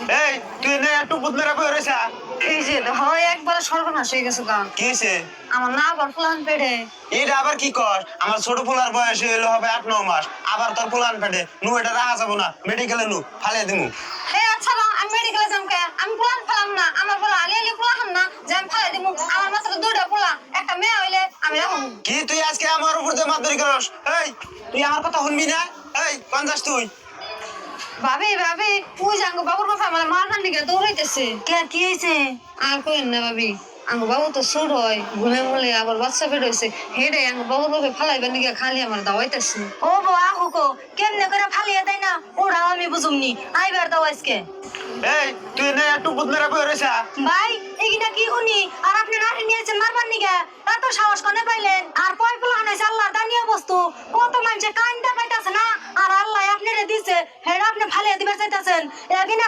এই তুই না একটু বুদমেরা বই রয়েছে। এই যে হয় একবার সর্বনাশ হয়ে গেছে গা। কি হয়েছে? আমার না আবার ফুলান পেটে। এটা আবার কি কর? আমার ছোট পোলার বয়স হইলো হবে 8-9 মাস, আবার তোর পোলান পেটে নু এটা রাখা যাবো না, মেডিকেলে নু ফালিয়ে দিমু। আচ্ছা গো, আমি মেডিকেলে যাম কে? আমি ফুলান ফেলাম না, আমার বলা আলি আলি ফুলা হান না যে আমি ফেলে দিমু। আমার মাত্র দুইটা পোলা, একটা মেয়ে হইলে আমি রাখুন। কি তুই আজকে আমার উপর দিয়ে মারধরি করস? এই তুই আমার কথা শুনবি না? এই কোন যাস তুই? ভাবি ভাবি, ওই যে আঙ্গো বাবুর বাবা আমার মারখান দিকে দৌড়াইতেছে। কে কি হয়েছে? আর কইন না ভাবি, আঙ্গো বাবু তো ছোট হয়, ঘুমে মুলে আবার বাচ্চা বের হয়েছে, হেডে আঙ্গো বাবুর বাবা ফালাইবেন দিকে খালি আমার দাওয়াইতেছে। ও বো আহুকো কেমনে করে ফালিয়ে দেয় না ওরা আমি বুঝুমনি, আইবার দাও আজকে। এই তুই না একটু বুদমেরা বই রয়েছে। ভাই এইটা কি শুনি আর আপনি নারী নিয়েছেন মারবার নিকে? এত সাহস কোনে পাইলেন? আর কয় পোলা আনাইছে আল্লাহর দানিয়া বস্তু, কত মানুষে কান্দা পাইতাছে না, আর আল্লাহ আপনারে দিছে হেডা আপনি ফালিয়ে দিবার চাইতাছেন। এগিনা